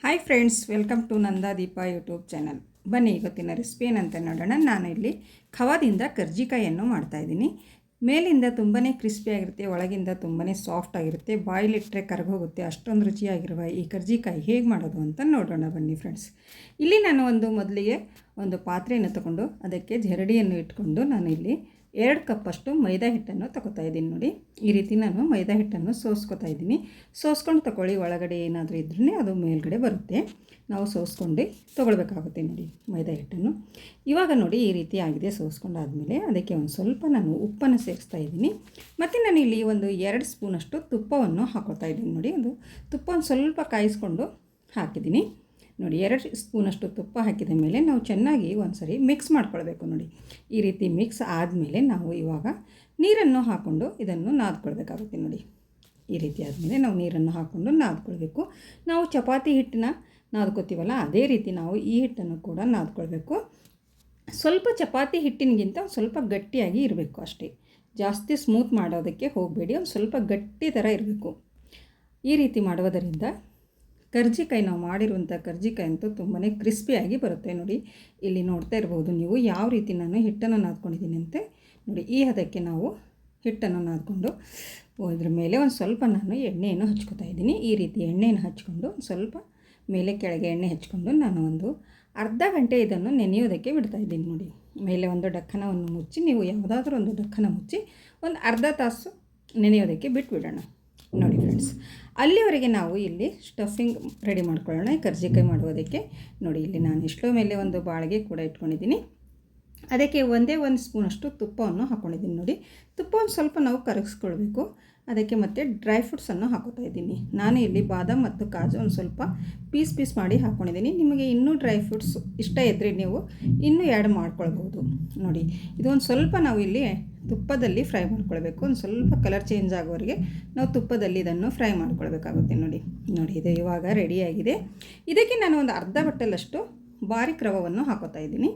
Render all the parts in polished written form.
Hi friends, welcome to Nanda Deepa YouTube channel. ಬನ್ನಿ ಇವತ್ತಿನ recipe ಏನಂತ ನೋಡೋಣ. ನಾನು ಇಲ್ಲಿ ಖವಾದಿಂದ ಕರ್ಜಿಕಾಯಿಯನ್ನು ಮಾಡ್ತಾಯಿದ್ದೀನಿ. ಮೇಲಿಂದ ತುಂಬಾ ಕ್ರಿಸ್ಪಿಯಾಗಿರುತ್ತೆ, ಒಳಗಿಂದ ತುಂಬಾ ಸಾಫ್ಟ್ ಆಗಿರುತ್ತೆ, ಬಾಯಿಲಿಟ್ಟರೆ ಕರಗೋಗುತ್ತೆ. ಅಷ್ಟೊಂದು ರುಚಿಯಾಗಿರುವ ಈ ಕರ್ಜಿಕಾಯಿ ಹೇಗೆ ಮಾಡೋದು ಅಂತ ನೋಡೋಣ ಬನ್ನಿ ಫ್ರೆಂಡ್ಸ್. ಇಲ್ಲಿ ನಾನು ಮೊದಲಿಗೆ ಒಂದು ಪಾತ್ರೆಯನ್ನು ತಗೊಂಡು ಅದಕ್ಕೆ ಜರಡಿಯನ್ನು ಇಟ್ಕೊಂಡು ನಾನು ಇಲ್ಲಿ 2 ಕಪ್ಪಷ್ಟು ಮೈದಾ ಹಿಟ್ಟನ್ನು ತಗೋತಾ ಇದ್ದೀನಿ. ನೋಡಿ, ಈ ರೀತಿ ನಾನು ಮೈದಾ ಹಿಟ್ಟನ್ನು ಸೋಸ್ಕೊತಾ ಇದ್ದೀನಿ. ಸೋಸ್ಕೊಂಡು ತಗೊಳ್ಳಿ, ಒಳಗಡೆ ಏನಾದರೂ ಇದ್ರೂ ಅದು ಮೇಲ್ಗಡೆ ಬರುತ್ತೆ. ನಾವು ಸೋಸ್ಕೊಂಡು ತೊಗೊಳ್ಬೇಕಾಗುತ್ತೆ. ನೋಡಿ, ಮೈದಾ ಹಿಟ್ಟನ್ನು ಇವಾಗ ನೋಡಿ ಈ ರೀತಿ ಆಗಿದೆ. ಸೋಸ್ಕೊಂಡಾದಮೇಲೆ ಅದಕ್ಕೆ ಒಂದು ಸ್ವಲ್ಪ ನಾನು ಉಪ್ಪನ್ನು ಸೇರಿಸ್ತಾ ಇದ್ದೀನಿ. ಮತ್ತು ನಾನು ಇಲ್ಲಿ 2 ಸ್ಪೂನಷ್ಟು ತುಪ್ಪವನ್ನು ಹಾಕೋತಾ ಇದ್ದೀನಿ. ನೋಡಿ, ಅದು ತುಪ್ಪ ಸ್ವಲ್ಪ ಕಾಯಿಸ್ಕೊಂಡು ಹಾಕಿದ್ದೀನಿ. ನೋಡಿ, 2 ಸ್ಪೂನಷ್ಟು ತುಪ್ಪ ಹಾಕಿದ ಮೇಲೆ ನಾವು ಚೆನ್ನಾಗಿ ಒಂದು ಸರಿ ಮಿಕ್ಸ್ ಮಾಡ್ಕೊಳ್ಬೇಕು. ನೋಡಿ, ಈ ರೀತಿ ಮಿಕ್ಸ್ ಆದಮೇಲೆ ನಾವು ಇವಾಗ ನೀರನ್ನು ಹಾಕ್ಕೊಂಡು ಇದನ್ನು ನಾದ್ಕೊಳ್ಬೇಕಾಗುತ್ತೆ. ನೋಡಿ, ಈ ರೀತಿ ಆದಮೇಲೆ ನಾವು ನೀರನ್ನು ಹಾಕ್ಕೊಂಡು ನಾದ್ಕೊಳ್ಬೇಕು. ನಾವು ಚಪಾತಿ ಹಿಟ್ಟನ್ನ ನಾದ್ಕೋತೀವಲ್ಲ, ಅದೇ ರೀತಿ ನಾವು ಈ ಹಿಟ್ಟನ್ನು ಕೂಡ ನಾದ್ಕೊಳ್ಬೇಕು. ಸ್ವಲ್ಪ ಚಪಾತಿ ಹಿಟ್ಟಿನಗಿಂತ ಸ್ವಲ್ಪ ಗಟ್ಟಿಯಾಗಿ ಇರಬೇಕು ಅಷ್ಟೇ. ಜಾಸ್ತಿ ಸ್ಮೂತ್ ಮಾಡೋದಕ್ಕೆ ಹೋಗಬೇಡಿ, ಒಂದು ಸ್ವಲ್ಪ ಗಟ್ಟಿ ಥರ ಇರಬೇಕು. ಈ ರೀತಿ ಮಾಡುವುದರಿಂದ ಕರ್ಜಿಕಾಯಿ, ನಾವು ಮಾಡಿರುವಂಥ ಕರ್ಜಿಕಾಯಿ ಅಂತೂ ತುಂಬಾ ಕ್ರಿಸ್ಪಿಯಾಗಿ ಬರುತ್ತೆ. ನೋಡಿ, ಇಲ್ಲಿ ನೋಡ್ತಾ ಇರ್ಬೋದು ನೀವು ಯಾವ ರೀತಿ ನಾನು ಹಿಟ್ಟನ್ನು ನಾದ್ಕೊಂಡಿದ್ದೀನಿ ಅಂತೆ. ನೋಡಿ, ಈ ಹದಕ್ಕೆ ನಾವು ಹಿಟ್ಟನ್ನು ನಾದ್ಕೊಂಡು ಇದ್ರ ಮೇಲೆ ಒಂದು ಸ್ವಲ್ಪ ನಾನು ಎಣ್ಣೆಯನ್ನು ಹಚ್ಕೊತಾ ಇದ್ದೀನಿ. ಈ ರೀತಿ ಎಣ್ಣೆಯನ್ನು ಹಚ್ಕೊಂಡು ಸ್ವಲ್ಪ ಮೇಲೆ ಕೆಳಗೆ ಎಣ್ಣೆ ಹಚ್ಕೊಂಡು ನಾನು ಒಂದು ಅರ್ಧ ಗಂಟೆ ಇದನ್ನು ನೆನೆಯೋದಕ್ಕೆ ಬಿಡ್ತಾಯಿದ್ದೀನಿ. ನೋಡಿ, ಮೇಲೆ ಒಂದು ಡಕ್ಕನವನ್ನು ಮುಚ್ಚಿ, ನೀವು ಯಾವುದಾದ್ರೂ ಒಂದು ಡಕ್ಕನ ಮುಚ್ಚಿ ಒಂದು ಅರ್ಧ ತಾಸು ನೆನೆಯೋದಕ್ಕೆ ಬಿಟ್ಬಿಡೋಣ. ನೋಡಿ ಫ್ರೆಂಡ್ಸ್, ಅಲ್ಲಿವರೆಗೆ ನಾವು ಇಲ್ಲಿ ಸ್ಟಫಿಂಗ್ ರೆಡಿ ಮಾಡ್ಕೊಳ್ಳೋಣ ಕರ್ಜಿಕಾಯಿ ಮಾಡುವುದಕ್ಕೆ. ನೋಡಿ, ಇಲ್ಲಿ ನಾನು ಇಷ್ಟೋ ಮೇಲೆ ಒಂದು ಬಾಳಿಗೆ ಕೂಡ ಇಟ್ಕೊಂಡಿದ್ದೀನಿ. ಅದಕ್ಕೆ ಒಂದೇ 1 ಸ್ಪೂನಷ್ಟು ತುಪ್ಪವನ್ನು ಹಾಕ್ಕೊಂಡಿದ್ದೀನಿ. ನೋಡಿ, ತುಪ್ಪವನ್ನು ಸ್ವಲ್ಪ ನಾವು ಕರಗಿಸ್ಕೊಳ್ಬೇಕು. ಅದಕ್ಕೆ ಮತ್ತು ಡ್ರೈ ಫ್ರೂಟ್ಸನ್ನು ಹಾಕೋತಾ ಇದ್ದೀನಿ. ನಾನು ಇಲ್ಲಿ ಬಾದಾಮ್ ಮತ್ತು ಕಾಜು ಒಂದು ಸ್ವಲ್ಪ ಪೀಸ್ ಮಾಡಿ ಹಾಕ್ಕೊಂಡಿದ್ದೀನಿ. ನಿಮಗೆ ಇನ್ನೂ ಡ್ರೈ ಫ್ರೂಟ್ಸ್ ಇಷ್ಟ ಇದ್ದರೆ ನೀವು ಇನ್ನೂ ಆ್ಯಡ್ ಮಾಡ್ಕೊಳ್ಬೋದು. ನೋಡಿ, ಇದೊಂದು ಸ್ವಲ್ಪ ನಾವು ಇಲ್ಲಿ ತುಪ್ಪದಲ್ಲಿ ಫ್ರೈ ಮಾಡ್ಕೊಳ್ಬೇಕು. ಒಂದು ಸ್ವಲ್ಪ ಕಲರ್ ಚೇಂಜ್ ಆಗೋವರೆಗೆ ನಾವು ತುಪ್ಪದಲ್ಲಿ ಇದನ್ನು ಫ್ರೈ ಮಾಡ್ಕೊಳ್ಬೇಕಾಗುತ್ತೆ. ನೋಡಿ, ಇದು ಇವಾಗ ರೆಡಿಯಾಗಿದೆ. ಇದಕ್ಕೆ ನಾನು ಒಂದು ಅರ್ಧ ಬಟ್ಟಲಷ್ಟು ಬಾರಿಕ್ ರವವನ್ನು ಹಾಕೋತಾ ಇದ್ದೀನಿ.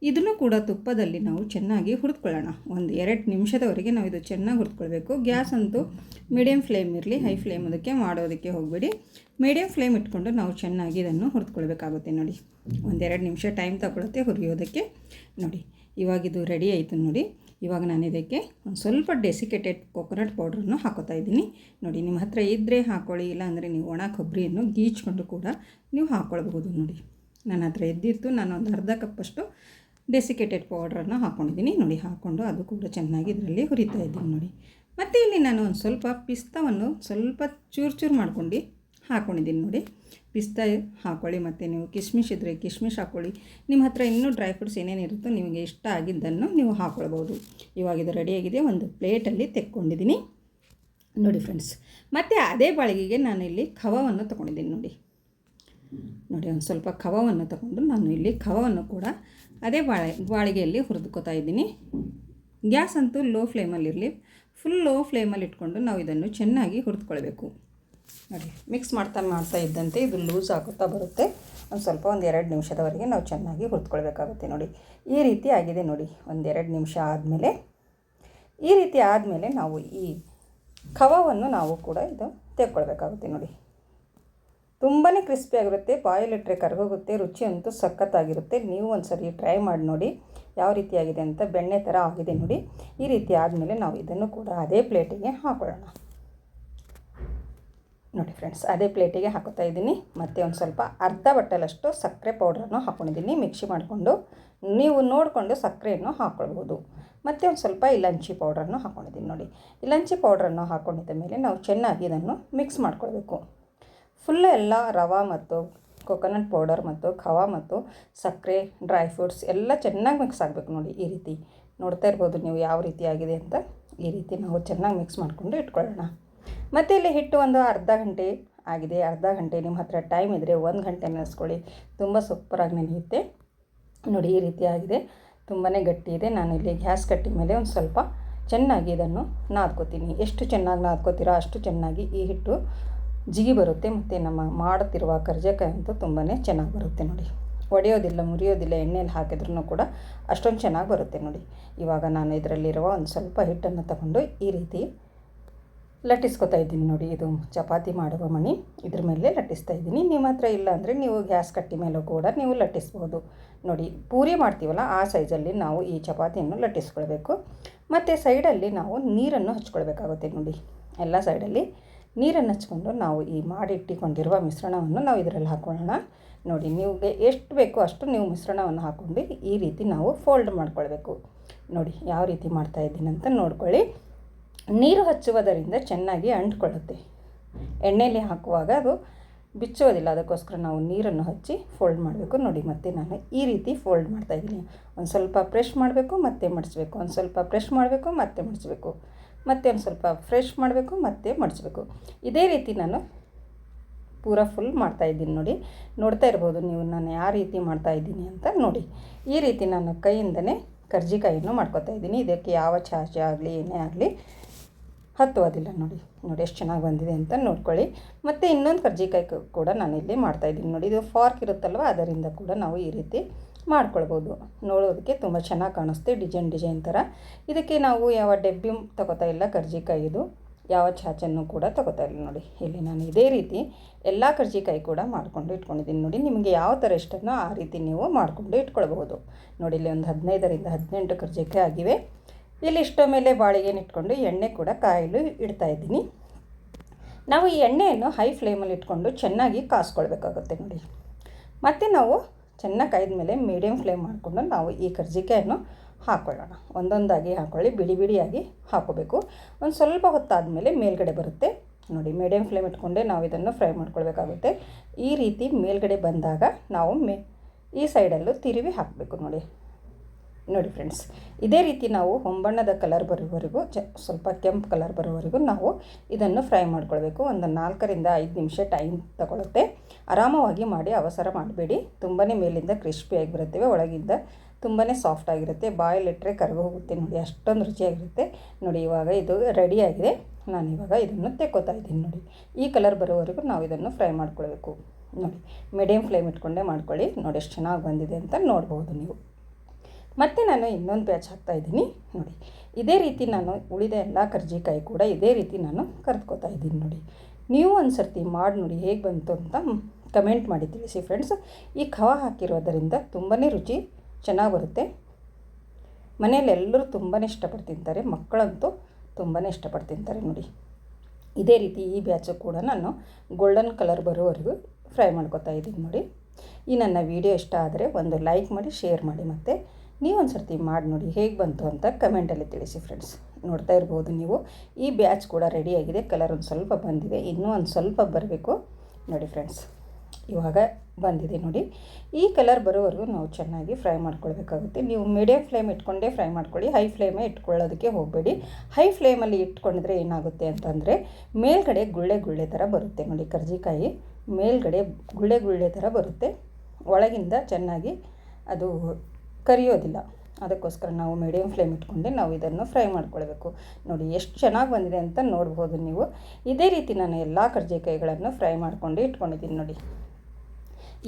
ಇದನ್ನು ಕೂಡ ತುಪ್ಪದಲ್ಲಿ ನಾವು ಚೆನ್ನಾಗಿ ಹುರಿದುಕೊಳ್ಳೋಣ. 1-2 ನಿಮಿಷದವರೆಗೆ ನಾವು ಇದು ಚೆನ್ನಾಗಿ ಹುರಿದುಕೊಳ್ಬೇಕು. ಗ್ಯಾಸ್ ಅಂತೂ ಮೀಡಿಯಮ್ ಫ್ಲೇಮ್ ಇರಲಿ, ಹೈ ಫ್ಲೇಮ್ ಅದಕ್ಕೆ ಮಾಡೋದಕ್ಕೆ ಹೋಗಬೇಡಿ. ಮೀಡಿಯಮ್ ಫ್ಲೇಮ್ ಇಟ್ಕೊಂಡು ನಾವು ಚೆನ್ನಾಗಿ ಇದನ್ನು ಹುರಿದುಕೊಳ್ಬೇಕಾಗುತ್ತೆ. ನೋಡಿ, 1-2 ನಿಮಿಷ ಟೈಮ್ ತಗೊಳುತ್ತೆ ಹುರಿಯೋದಕ್ಕೆ. ನೋಡಿ, ಇವಾಗ ಇದು ರೆಡಿ ಆಯಿತು. ನೋಡಿ, ಇವಾಗ ನಾನು ಇದಕ್ಕೆ ಒಂದು ಸ್ವಲ್ಪ ಡೆಸಿಕೇಟೆಡ್ ಕೊಕೊನಟ್ ಪೌಡ್ರನ್ನು ಹಾಕೋತಾ ಇದ್ದೀನಿ. ನೋಡಿ, ನಿಮ್ಮ ಹತ್ರ ಇದ್ದರೆ ಹಾಕ್ಕೊಳ್ಳಿ, ಇಲ್ಲಾಂದರೆ ನೀವು ಒಣ ಕೊಬ್ಬರಿಯನ್ನು ಗೀಚ್ಕೊಂಡು ಕೂಡ ನೀವು ಹಾಕ್ಕೊಳ್ಬಹುದು. ನೋಡಿ, ನನ್ನ ಹತ್ರ ಇದ್ದಿತ್ತು, ನಾನು ಒಂದು ಅರ್ಧ ಕಪ್ಪಷ್ಟು ಡೆಸಿಕೇಟೆಡ್ ಪೌಡ್ರನ್ನು ಹಾಕ್ಕೊಂಡಿದ್ದೀನಿ. ನೋಡಿ, ಹಾಕ್ಕೊಂಡು ಅದು ಕೂಡ ಚೆನ್ನಾಗಿ ಇದರಲ್ಲಿ ಹುರಿತಾ ಇದ್ದೀನಿ. ನೋಡಿ, ಮತ್ತು ಇಲ್ಲಿ ನಾನು ಒಂದು ಸ್ವಲ್ಪ ಪಿಸ್ತಾವನ್ನು ಸ್ವಲ್ಪ ಚೂರು ಮಾಡ್ಕೊಂಡು ಹಾಕ್ಕೊಂಡಿದ್ದೀನಿ. ನೋಡಿ, ಪಿಸ್ತಾ ಹಾಕ್ಕೊಳ್ಳಿ, ಮತ್ತು ನೀವು ಕಿಶ್ಮಿಶ್ ಇದ್ದರೆ ಕಿಶ್ಮಿಶ್ ಹಾಕ್ಕೊಳ್ಳಿ. ನಿಮ್ಮ ಹತ್ರ ಇನ್ನೂ ಡ್ರೈ ಫ್ರೂಟ್ಸ್ ಏನೇನಿರುತ್ತೋ ನಿಮಗೆ ಇಷ್ಟ ಆಗಿದ್ದನ್ನು ನೀವು ಹಾಕ್ಕೊಳ್ಬೋದು. ಇವಾಗ ಇದು ರೆಡಿಯಾಗಿದೆ. ಒಂದು ಪ್ಲೇಟಲ್ಲಿ ತೆಕ್ಕೊಂಡಿದ್ದೀನಿ. ನೋಡಿ ಫ್ರೆಂಡ್ಸ್, ಮತ್ತು ಅದೇ ಬಾಳಿಗೆಗೆ ನಾನು ಇಲ್ಲಿ ಖವಾವನ್ನು ತೊಗೊಂಡಿದ್ದೀನಿ. ನೋಡಿ, ಒಂದು ಸ್ವಲ್ಪ ಖವಾವನ್ನು ತಗೊಂಡು ನಾನು ಇಲ್ಲಿ ಖವಾವನ್ನು ಕೂಡ ಅದೇ ಬಾಳಿಗೆಯಲ್ಲಿ ಹುರಿದುಕೋತಾ ಇದ್ದೀನಿ. ಗ್ಯಾಸ್ ಅಂತೂ ಲೋ ಫ್ಲೇಮಲ್ಲಿರಲಿ. ಫುಲ್ ಲೋ ಫ್ಲೇಮಲ್ಲಿ ಇಟ್ಕೊಂಡು ನಾವು ಇದನ್ನು ಚೆನ್ನಾಗಿ ಹುರಿದುಕೊಳ್ಬೇಕು. ನೋಡಿ, ಮಿಕ್ಸ್ ಮಾಡ್ತಾ ಇದ್ದಂತೆ ಇದು ಲೂಸ್ ಆಗುತ್ತಾ ಬರುತ್ತೆ. ಒಂದು 1-2 ನಿಮಿಷದವರೆಗೆ ನಾವು ಚೆನ್ನಾಗಿ ಹುರಿದುಕೊಳ್ಬೇಕಾಗುತ್ತೆ. ನೋಡಿ, ಈ ರೀತಿ ಆಗಿದೆ. ನೋಡಿ, 1-2 ನಿಮಿಷ ಆದಮೇಲೆ ಈ ರೀತಿ ಆದಮೇಲೆ ನಾವು ಈ ಖವಾವನ್ನು ನಾವು ಕೂಡ ಇದು ತೆಕ್ಕೊಳ್ಬೇಕಾಗುತ್ತೆ. ನೋಡಿ, ತುಂಬಾ ಕ್ರಿಸ್ಪಿಯಾಗಿರುತ್ತೆ, ಬಾಯಲ್ಲಿಟ್ಟರೆ ಕರಗೋಗುತ್ತೆ, ರುಚಿ ಅಂತೂ ಸಖತ್ತಾಗಿರುತ್ತೆ. ನೀವು ಒಂದು ಸರಿ ಟ್ರೈ ಮಾಡಿ ನೋಡಿ ಯಾವ ರೀತಿಯಾಗಿದೆ ಅಂತ. ಬೆಣ್ಣೆ ಥರ ಆಗಿದೆ. ನೋಡಿ, ಈ ರೀತಿ ಆದಮೇಲೆ ನಾವು ಇದನ್ನು ಕೂಡ ಅದೇ ಪ್ಲೇಟಿಗೆ ಹಾಕೊಳ್ಳೋಣ. ನೋಡಿ ಫ್ರೆಂಡ್ಸ್, ಅದೇ ಪ್ಲೇಟಿಗೆ ಹಾಕೋತಾ ಇದ್ದೀನಿ. ಮತ್ತು ಒಂದು ಸ್ವಲ್ಪ ಅರ್ಧ ಬಟ್ಟಲಷ್ಟು ಸಕ್ಕರೆ ಪೌಡ್ರನ್ನು ಹಾಕ್ಕೊಂಡಿದ್ದೀನಿ. ಮಿಕ್ಸಿ ಮಾಡಿಕೊಂಡು ನೀವು ನೋಡಿಕೊಂಡು ಸಕ್ಕರೆಯನ್ನು ಹಾಕ್ಕೊಳ್ಬೋದು. ಮತ್ತು ಒಂದು ಸ್ವಲ್ಪ ಇಲಂಚಿ ಪೌಡ್ರನ್ನು ಹಾಕ್ಕೊಂಡಿದ್ದೀನಿ. ನೋಡಿ, ಇಲಂಚಿ ಪೌಡ್ರನ್ನು ಹಾಕ್ಕೊಂಡಿದ್ದ ಮೇಲೆ ನಾವು ಚೆನ್ನಾಗಿ ಇದನ್ನು ಮಿಕ್ಸ್ ಮಾಡ್ಕೊಳ್ಬೇಕು. ಫುಲ್ ಎಲ್ಲ ರವೆ ಮತ್ತು ಕೊಕೊನಟ್ ಪೌಡರ್ ಮತ್ತು ಖವಾ ಮತ್ತು ಸಕ್ಕರೆ, ಡ್ರೈ ಫ್ರೂಟ್ಸ್ ಎಲ್ಲ ಚೆನ್ನಾಗಿ ಮಿಕ್ಸ್ ಆಗಬೇಕು. ನೋಡಿ, ಈ ರೀತಿ ನೋಡ್ತಾ ಇರ್ಬೋದು ನೀವು ಯಾವ ರೀತಿ ಆಗಿದೆ ಅಂತ. ಈ ರೀತಿ ನಾವು ಚೆನ್ನಾಗಿ ಮಿಕ್ಸ್ ಮಾಡಿಕೊಂಡು ಇಟ್ಕೊಳ್ಳೋಣ. ಮತ್ತು ಇಲ್ಲಿ ಹಿಟ್ಟು ಒಂದು ಅರ್ಧ ಗಂಟೆ ಆಗಿದೆ. ಅರ್ಧ ಗಂಟೆ ನಿಮ್ಮ ಹತ್ರ ಟೈಮ್ ಇದ್ದರೆ 1 ಗಂಟೆ ನೆನೆಸ್ಕೊಳ್ಳಿ, ತುಂಬ ಸೂಪರಾಗಿ ನೆನೆಯುತ್ತೆ. ನೋಡಿ, ಈ ರೀತಿ ಆಗಿದೆ, ತುಂಬಾ ಗಟ್ಟಿ ಇದೆ. ನಾನು ಇಲ್ಲಿ ಗ್ಯಾಸ್ ಕಟ್ಟಿ ಮೇಲೆ ಒಂದು ಸ್ವಲ್ಪ ಚೆನ್ನಾಗಿ ಇದನ್ನು ನಾದ್ಕೋತೀನಿ. ಎಷ್ಟು ಚೆನ್ನಾಗಿ ನಾದ್ಕೋತೀರೋ ಅಷ್ಟು ಚೆನ್ನಾಗಿ ಈ ಹಿಟ್ಟು ಜಿಗಿ ಬರುತ್ತೆ. ಮತ್ತು ನಮ್ಮ ಮಾಡುತ್ತಿರುವ ಕರ್ಜಿಕಾಯಿ ಅಂತೂ ತುಂಬಾ ಚೆನ್ನಾಗಿ ಬರುತ್ತೆ. ನೋಡಿ, ಒಡೆಯೋದಿಲ್ಲ, ಮುರಿಯೋದಿಲ್ಲ. ಎಣ್ಣೆಯಲ್ಲಿ ಹಾಕಿದ್ರೂ ಕೂಡ ಅಷ್ಟೊಂದು ಚೆನ್ನಾಗಿ ಬರುತ್ತೆ. ನೋಡಿ, ಇವಾಗ ನಾನು ಇದರಲ್ಲಿರುವ ಒಂದು ಸ್ವಲ್ಪ ಹಿಟ್ಟನ್ನು ತಗೊಂಡು ಈ ರೀತಿ ಲಟ್ಟಿಸ್ಕೊತಾ ಇದ್ದೀನಿ ನೋಡಿ. ಇದು ಚಪಾತಿ ಮಾಡುವ ಮಣಿ, ಇದ್ರ ಮೇಲೆ ಲಟ್ಟಿಸ್ತಾ ಇದ್ದೀನಿ. ನಿಮ್ಮ ಹತ್ರ ಇಲ್ಲ ಅಂದರೆ ನೀವು ಗ್ಯಾಸ್ ಕಟ್ಟಿ ಮೇಲೂ ಕೂಡ ನೀವು ಲಟ್ಟಿಸ್ಬೋದು ನೋಡಿ. ಪೂರಿ ಮಾಡ್ತೀವಲ್ಲ ಆ ಸೈಜಲ್ಲಿ ನಾವು ಈ ಚಪಾತಿಯನ್ನು ಲಟ್ಟಿಸ್ಕೊಳ್ಬೇಕು. ಮತ್ತು ಸೈಡಲ್ಲಿ ನಾವು ನೀರನ್ನು ಹಚ್ಕೊಳ್ಬೇಕಾಗುತ್ತೆ ನೋಡಿ. ಎಲ್ಲ ಸೈಡಲ್ಲಿ ನೀರನ್ನು ಹಚ್ಕೊಂಡು ನಾವು ಈ ಮಾಡಿಟ್ಟಿಕೊಂಡಿರುವ ಮಿಶ್ರಣವನ್ನು ನಾವು ಇದರಲ್ಲಿ ಹಾಕೊಳ್ಳೋಣ ನೋಡಿ. ನಿಮಗೆ ಎಷ್ಟು ಬೇಕೋ ಅಷ್ಟು ನೀವು ಮಿಶ್ರಣವನ್ನು ಹಾಕ್ಕೊಂಡು ಈ ರೀತಿ ನಾವು ಫೋಲ್ಡ್ ಮಾಡ್ಕೊಳ್ಬೇಕು ನೋಡಿ. ಯಾವ ರೀತಿ ಮಾಡ್ತಾಯಿದ್ದೀನಿ ಅಂತ ನೋಡ್ಕೊಳ್ಳಿ. ನೀರು ಹಚ್ಚುವುದರಿಂದ ಚೆನ್ನಾಗಿ ಅಂಟ್ಕೊಳ್ಳುತ್ತೆ. ಎಣ್ಣೆಯಲ್ಲಿ ಹಾಕುವಾಗ ಅದು ಬಿಚ್ಚೋದಿಲ್ಲ, ಅದಕ್ಕೋಸ್ಕರ ನಾವು ನೀರನ್ನು ಹಚ್ಚಿ ಫೋಲ್ಡ್ ಮಾಡಬೇಕು ನೋಡಿ. ಮತ್ತು ನಾನು ಈ ರೀತಿ ಫೋಲ್ಡ್ ಮಾಡ್ತಾಯಿದ್ದೀನಿ. ಒಂದು ಸ್ವಲ್ಪ ಪ್ರೆಶ್ ಮಾಡಬೇಕು, ಮತ್ತೆ ಮಡಿಸ್ಬೇಕು, ಒಂದು ಸ್ವಲ್ಪ ಪ್ರೆಶ್ ಮಾಡಬೇಕು, ಮತ್ತೆ ಮಡಿಸ್ಬೇಕು, ಮತ್ತೆ ಒಂದು ಸ್ವಲ್ಪ ಫ್ರೆಶ್ ಮಾಡಬೇಕು, ಮತ್ತೆ ಮಡಿಸ್ಬೇಕು. ಇದೇ ರೀತಿ ನಾನು ಪೂರಾ ಫುಲ್ ಮಾಡ್ತಾಯಿದ್ದೀನಿ ನೋಡಿ. ನೋಡ್ತಾ ಇರ್ಬೋದು ನೀವು ನಾನು ಯಾವ ರೀತಿ ಮಾಡ್ತಾಯಿದ್ದೀನಿ ಅಂತ ನೋಡಿ. ಈ ರೀತಿ ನಾನು ಕೈಯಿಂದನೇ ಕರ್ಜಿಕಾಯಿಯನ್ನು ಮಾಡ್ಕೊತಾ ಇದ್ದೀನಿ. ಇದಕ್ಕೆ ಯಾವ ಚಾರ್ಜ್ ಆಗಲಿ ಏನೇ ಆಗಲಿ ಹತ್ತುವುದಿಲ್ಲ ನೋಡಿ. ನೋಡಿ ಎಷ್ಟು ಚೆನ್ನಾಗಿ ಬಂದಿದೆ ಅಂತ ನೋಡ್ಕೊಳ್ಳಿ. ಮತ್ತು ಇನ್ನೊಂದು ಕರ್ಜಿಕಾಯಿ ಕೂಡ ನಾನು ಇಲ್ಲಿ ಮಾಡ್ತಾಯಿದ್ದೀನಿ ನೋಡಿ. ಇದು ಫಾರ್ಕ್ ಇರುತ್ತಲ್ವ, ಅದರಿಂದ ಕೂಡ ನಾವು ಈ ರೀತಿ ಮಾಡ್ಕೊಳ್ಬೋದು. ನೋಡೋದಕ್ಕೆ ತುಂಬ ಚೆನ್ನಾಗಿ ಕಾಣಿಸುತ್ತೆ, ಡಿಸೈನ್ ಥರ. ಇದಕ್ಕೆ ನಾವು ಯಾವ ಡಬ್ಬಿ ತಗೋತಾ ಇಲ್ಲ ಕರ್ಜಿಕಾಯಿದು, ಯಾವ ಚಾಚನ್ನು ಕೂಡ ತಗೋತಾ ಇಲ್ಲ ನೋಡಿ. ಇಲ್ಲಿ ನಾನು ಇದೇ ರೀತಿ ಎಲ್ಲ ಕರ್ಜಿಕಾಯಿ ಕೂಡ ಮಾಡಿಕೊಂಡು ಇಟ್ಕೊಂಡಿದ್ದೀನಿ ನೋಡಿ. ನಿಮಗೆ ಯಾವ ಥರ ಇಷ್ಟನೋ ಆ ರೀತಿ ನೀವು ಮಾಡಿಕೊಂಡು ಇಟ್ಕೊಳ್ಬಹುದು ನೋಡಿ. ಇಲ್ಲಿ ಒಂದು 15ರಿಂದ 18 ಕರ್ಜಿಕಾಯಿ ಆಗಿವೆ. ಇಲ್ಲಿ ಇಷ್ಟೋ ಮೇಲೆ ಬಾಳಿಗೆನ ಇಟ್ಕೊಂಡು ಎಣ್ಣೆ ಕೂಡ ಕಾಯಲು ಇಡ್ತಾಯಿದ್ದೀನಿ. ನಾವು ಈ ಎಣ್ಣೆಯನ್ನು ಹೈ ಫ್ಲೇಮಲ್ಲಿ ಇಟ್ಕೊಂಡು ಚೆನ್ನಾಗಿ ಕಾಸ್ಕೊಳ್ಬೇಕಾಗುತ್ತೆ ನೋಡಿ. ಮತ್ತು ನಾವು ಚೆನ್ನಾಗಿ ಕಾಯ್ದ ಮೇಲೆ ಮೀಡಿಯಮ್ ಫ್ಲೇಮ್ ಮಾಡಿಕೊಂಡು ನಾವು ಈ ಕರ್ಜಿಕಾಯನ್ನು ಹಾಕ್ಕೊಳ್ಳೋಣ. ಒಂದೊಂದಾಗಿ ಹಾಕ್ಕೊಳ್ಳಿ, ಬಿಡಿ ಬಿಡಿಯಾಗಿ ಹಾಕೋಬೇಕು. ಒಂದು ಸ್ವಲ್ಪ ಹೊತ್ತಾದಮೇಲೆ ಮೇಲ್ಗಡೆ ಬರುತ್ತೆ ನೋಡಿ. ಮೀಡಿಯಮ್ ಫ್ಲೇಮ್ ಇಟ್ಕೊಂಡೆ ನಾವು ಇದನ್ನು ಫ್ರೈ ಮಾಡ್ಕೊಳ್ಬೇಕಾಗುತ್ತೆ. ಈ ರೀತಿ ಮೇಲ್ಗಡೆ ಬಂದಾಗ ನಾವು ಈ ಸೈಡಲ್ಲೂ ತಿರುವಿ ಹಾಕಬೇಕು ನೋಡಿ. ನೋಡಿ ಫ್ರೆಂಡ್ಸ್, ಇದೇ ರೀತಿ ನಾವು ಹೊಂಬಣ್ಣದ ಕಲರ್ ಬರೋವರೆಗೂ ಸ್ವಲ್ಪ ಕೆಂಪು ಕಲರ್ ಬರೋವರೆಗೂ ನಾವು ಇದನ್ನು ಫ್ರೈ ಮಾಡ್ಕೊಳ್ಬೇಕು. ಒಂದು 4ರಿಂದ 5 ನಿಮಿಷ ಟೈಮ್ ತಗೊಳುತ್ತೆ. ಆರಾಮವಾಗಿ ಮಾಡಿ, ಅವಸರ ಮಾಡಬೇಡಿ. ತುಂಬಾ ಮೇಲಿಂದ ಕ್ರಿಸ್ಪಿಯಾಗಿ ಬರುತ್ತವೆ, ಒಳಗಿಂದ ತುಂಬಾ ಸಾಫ್ಟಾಗಿರುತ್ತೆ. ಬಾಯಲ್ಲಿಟ್ಟರೆ ಕರಗೋಗುತ್ತೆ ನೋಡಿ, ಅಷ್ಟೊಂದು ರುಚಿಯಾಗಿರುತ್ತೆ ನೋಡಿ. ಇವಾಗ ಇದು ರೆಡಿಯಾಗಿದೆ. ನಾನಿವಾಗ ಇದನ್ನು ತೆಕ್ಕೋತಾ ಇದ್ದೀನಿ ನೋಡಿ. ಈ ಕಲರ್ ಬರೋವರೆಗೂ ನಾವು ಇದನ್ನು ಫ್ರೈ ಮಾಡ್ಕೊಳ್ಬೇಕು ನೋಡಿ. ಮೀಡಿಯಮ್ ಫ್ಲೇಮ್ ಇಟ್ಕೊಂಡೇ ಮಾಡ್ಕೊಳ್ಳಿ ನೋಡಿ. ಎಷ್ಟು ಚೆನ್ನಾಗಿ ಬಂದಿದೆ ಅಂತ ನೋಡ್ಬೋದು ನೀವು. ಮತ್ತು ನಾನು ಇನ್ನೊಂದು ಬ್ಯಾಚ್ ಹಾಕ್ತಾಯಿದ್ದೀನಿ ನೋಡಿ. ಇದೇ ರೀತಿ ನಾನು ಉಳಿದ ಎಲ್ಲ ಕರ್ಜಿಕಾಯಿ ಕೂಡ ಇದೇ ರೀತಿ ನಾನು ಕರೆದ್ಕೋತಾ ಇದ್ದೀನಿ ನೋಡಿ. ನೀವು ಒಂದು ಸರ್ತಿ ಮಾಡಿ ನೋಡಿ ಹೇಗೆ ಬಂತು ಅಂತ ಕಮೆಂಟ್ ಮಾಡಿ ತಿಳಿಸಿ ಫ್ರೆಂಡ್ಸ್. ಈ ಖವಾ ಹಾಕಿರೋದರಿಂದ ತುಂಬಾ ರುಚಿ ಚೆನ್ನಾಗಿ ಬರುತ್ತೆ. ಮನೆಯಲ್ಲಿ ಎಲ್ಲರೂ ತುಂಬಾ ಇಷ್ಟಪಟ್ಟು ತಿಂತಾರೆ, ಮಕ್ಕಳಂತೂ ತುಂಬಾ ಇಷ್ಟಪಟ್ಟು ತಿಂತಾರೆ ನೋಡಿ. ಇದೇ ರೀತಿ ಈ ಬ್ಯಾಚು ಕೂಡ ನಾನು ಗೋಲ್ಡನ್ ಕಲರ್ ಬರೋವರೆಗೂ ಫ್ರೈ ಮಾಡ್ಕೊತಾ ಇದ್ದೀನಿ ನೋಡಿ. ಈ ನನ್ನ ವಿಡಿಯೋ ಇಷ್ಟ ಆದರೆ ಒಂದು ಲೈಕ್ ಮಾಡಿ, ಶೇರ್ ಮಾಡಿ, ಮತ್ತು ನೀವೊಂದು ಸರ್ತಿ ಮಾಡಿ ನೋಡಿ ಹೇಗೆ ಬಂತು ಅಂತ ಕಮೆಂಟಲ್ಲಿ ತಿಳಿಸಿ ಫ್ರೆಂಡ್ಸ್. ನೋಡ್ತಾ ಇರ್ಬೋದು ನೀವು, ಈ ಬ್ಯಾಚ್ ಕೂಡ ರೆಡಿಯಾಗಿದೆ. ಕಲರ್ ಒಂದು ಸ್ವಲ್ಪ ಬಂದಿದೆ, ಇನ್ನೂ ಒಂದು ಸ್ವಲ್ಪ ಬರಬೇಕು ನೋಡಿ ಫ್ರೆಂಡ್ಸ್. ಇವಾಗ ಬಂದಿದೆ ನೋಡಿ. ಈ ಕಲರ್ ಬರೋವರೆಗೂ ನಾವು ಚೆನ್ನಾಗಿ ಫ್ರೈ ಮಾಡ್ಕೊಳ್ಬೇಕಾಗುತ್ತೆ. ನೀವು ಮೀಡಿಯಮ್ ಫ್ಲೇಮ್ ಇಟ್ಕೊಂಡೇ ಫ್ರೈ ಮಾಡ್ಕೊಳ್ಳಿ, ಹೈ ಫ್ಲೇಮೇ ಇಟ್ಕೊಳ್ಳೋದಕ್ಕೆ ಹೋಗಬೇಡಿ. ಹೈ ಫ್ಲೇಮಲ್ಲಿ ಇಟ್ಕೊಂಡಿದ್ರೆ ಏನಾಗುತ್ತೆ ಅಂತಂದರೆ ಮೇಲ್ಗಡೆ ಗುಳ್ಳೆ ಗುಳ್ಳೆ ಥರ ಬರುತ್ತೆ ನೋಡಿ. ಕರ್ಜಿಕಾಯಿ ಮೇಲ್ಗಡೆ ಗುಳ್ಳೆ ಗುಳ್ಳೆ ಥರ ಬರುತ್ತೆ, ಒಳಗಿಂದ ಚೆನ್ನಾಗಿ ಅದು ಕರಿಯೋದಿಲ್ಲ. ಅದಕ್ಕೋಸ್ಕರ ನಾವು ಮೀಡಿಯಮ್ ಫ್ಲೇಮ್ ಇಟ್ಕೊಂಡೆ ನಾವು ಇದನ್ನು ಫ್ರೈ ಮಾಡ್ಕೊಳ್ಬೇಕು ನೋಡಿ. ಎಷ್ಟು ಚೆನ್ನಾಗಿ ಬಂದಿದೆ ಅಂತ ನೋಡ್ಬೋದು ನೀವು. ಇದೇ ರೀತಿ ನಾನು ಎಲ್ಲ ಕರ್ಜಿಕಾಯಿಗಳನ್ನು ಫ್ರೈ ಮಾಡ್ಕೊಂಡು ಇಟ್ಕೊಂಡಿದ್ದೀನಿ ನೋಡಿ.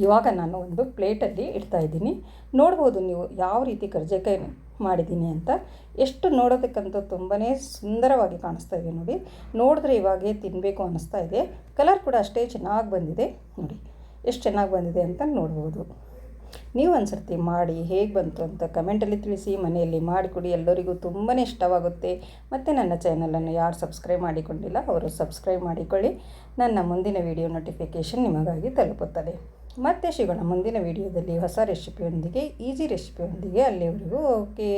ಇವಾಗ ನಾನು ಒಂದು ಪ್ಲೇಟಲ್ಲಿ ಇಡ್ತಾಯಿದ್ದೀನಿ. ನೋಡ್ಬೋದು ನೀವು ಯಾವ ರೀತಿ ಕರ್ಜಿಕಾಯಿ ಮಾಡಿದ್ದೀನಿ ಅಂತ. ಎಷ್ಟು ನೋಡೋದಕ್ಕಂತೂ ತುಂಬಾ ಸುಂದರವಾಗಿ ಕಾಣಿಸ್ತಾ ಇದೆ ನೋಡಿ. ನೋಡಿದ್ರೆ ಇವಾಗೇ ತಿನ್ನಬೇಕು ಅನ್ನಿಸ್ತಾ ಇದೆ. ಕಲರ್ ಕೂಡ ಅಷ್ಟೇ ಚೆನ್ನಾಗಿ ಬಂದಿದೆ ನೋಡಿ. ಎಷ್ಟು ಚೆನ್ನಾಗಿ ಬಂದಿದೆ ಅಂತ ನೋಡ್ಬೋದು. ನೀವು ಒಂದು ಸರ್ತಿ ಮಾಡಿ ಹೇಗೆ ಬಂತು ಅಂತ ಕಮೆಂಟಲ್ಲಿ ತಿಳಿಸಿ. ಮನೆಯಲ್ಲಿ ಮಾಡಿಕೊಡಿ, ಎಲ್ಲರಿಗೂ ತುಂಬಾ ಇಷ್ಟವಾಗುತ್ತೆ. ಮತ್ತು ನನ್ನ ಚಾನಲನ್ನು ಯಾರು ಸಬ್ಸ್ಕ್ರೈಬ್ ಮಾಡಿಕೊಂಡಿಲ್ಲ ಅವರು ಸಬ್ಸ್ಕ್ರೈಬ್ ಮಾಡಿಕೊಳ್ಳಿ. ನನ್ನ ಮುಂದಿನ ವಿಡಿಯೋ ನೋಟಿಫಿಕೇಷನ್ ನಿಮಗಾಗಿ ತಲುಪುತ್ತದೆ. ಮತ್ತೆ ಸಿಗೋಣ ಮುಂದಿನ ವಿಡಿಯೋದಲ್ಲಿ ಹೊಸ ರೆಸಿಪಿಯೊಂದಿಗೆ, ಈಸಿ ರೆಸಿಪಿಯೊಂದಿಗೆ. ಅಲ್ಲಿವರೆಗೂ ಓಕೆ.